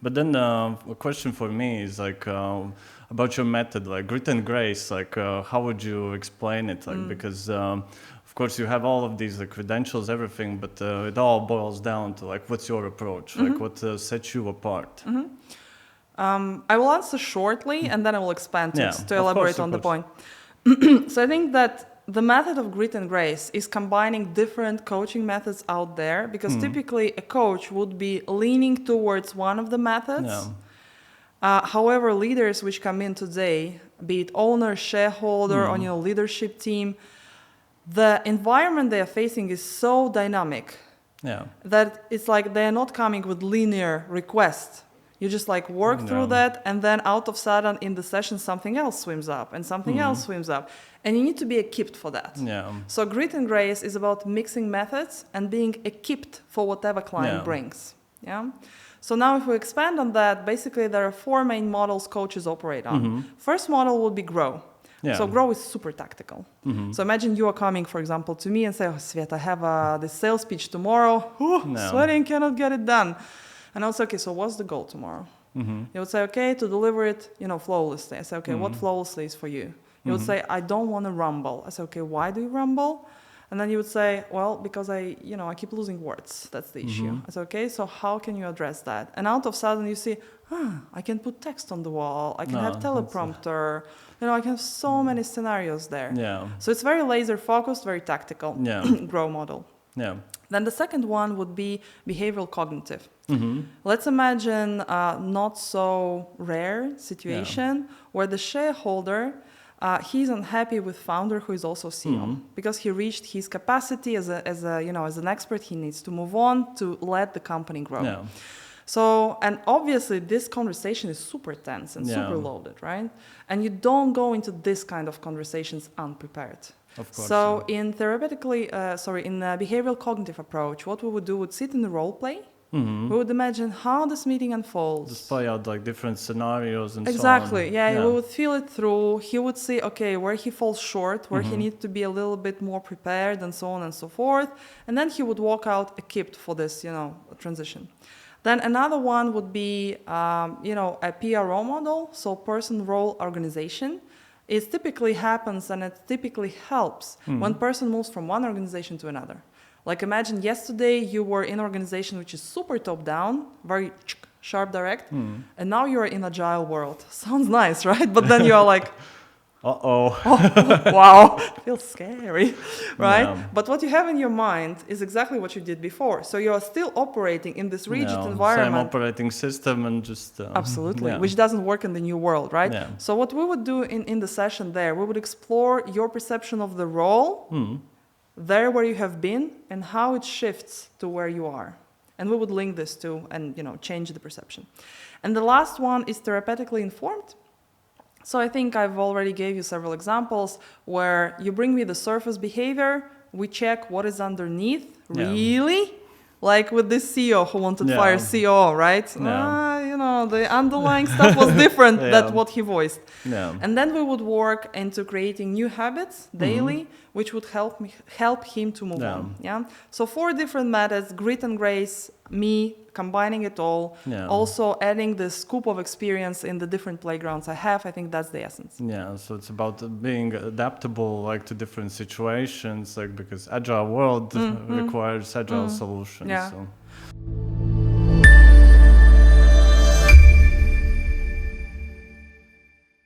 But then a question for me is like about your method, like grit and grace. Like how would you explain it? Like because of course you have all of these credentials, everything, but it all boils down to like what's your approach, like what sets you apart. I will answer shortly, and then I will expand to elaborate on the point. So I think that the method of grit and grace is combining different coaching methods out there, because typically a coach would be leaning towards one of the methods. However, leaders which come in today, be it owner, shareholder, or leadership team, the environment they are facing is so dynamic that it's like they're not coming with linear requests. You just like work through that, and then out of sudden in the session something else swims up and something else swims up, and you need to be equipped for that. So grit and grace is about mixing methods and being equipped for whatever client brings. So now if we expand on that, basically there are 4 main models coaches operate on. First model would be grow. So grow is super tactical. So imagine you are coming, for example, to me and say, oh, Svet, I have this sales pitch tomorrow. Sweating, cannot get it done. And I would say, okay, so what's the goal tomorrow? You would say, okay, to deliver it, flawlessly. I say, okay, what flawlessly is for you? You would say, I don't want to rumble. I say, okay, why do you rumble? And then you would say, well, because I keep losing words. That's the issue. I say, okay, so how can you address that? And out of sudden you see, I can put text on the wall. I can have teleprompter. I can have so many scenarios there. So it's very laser focused, very tactical grow model. Then the second one would be behavioral cognitive. Let's imagine a not so rare situation where the shareholder, he's unhappy with founder who is also CEO because he reached his capacity as an expert. He needs to move on to let the company grow. So, and obviously this conversation is super tense and super loaded, right? And you don't go into this kind of conversations unprepared. Of course. So in behavioral cognitive approach, what we would do would sit in the role play. We would imagine how this meeting unfolds. Just play out like different scenarios and exactly. so on. We would feel it through. He would see, okay, where he falls short, where he needs to be a little bit more prepared, and so on and so forth. And then he would walk out equipped for this, transition. Then another one would be, a PRO model, so person, role, organization. It typically happens and it typically helps when person moves from one organization to another. Like imagine yesterday you were in an organization which is super top-down, very sharp, direct, and now you're in agile world. Sounds nice, right? But then you're like, wow, feels scary, right? But what you have in your mind is exactly what you did before. So you are still operating in this rigid environment. Same operating system and just... Absolutely, which doesn't work in the new world, right? So what we would do in the session there, we would explore your perception of the role, there where you have been, and how it shifts to where you are. And we would link this to and change the perception. And the last one is therapeutically informed. So I think I've already gave you several examples where you bring me the surface behavior, we check what is underneath, really? Like with this CEO who wanted to fire CEO, right? The underlying stuff was different than what he voiced. And then we would work into creating new habits daily, which would help him to move on. So 4 different methods, grit and grace, me combining it all, also adding the scoop of experience in the different playgrounds I have. I think that's the essence. So it's about being adaptable, like to different situations, like because agile world requires agile solutions. So.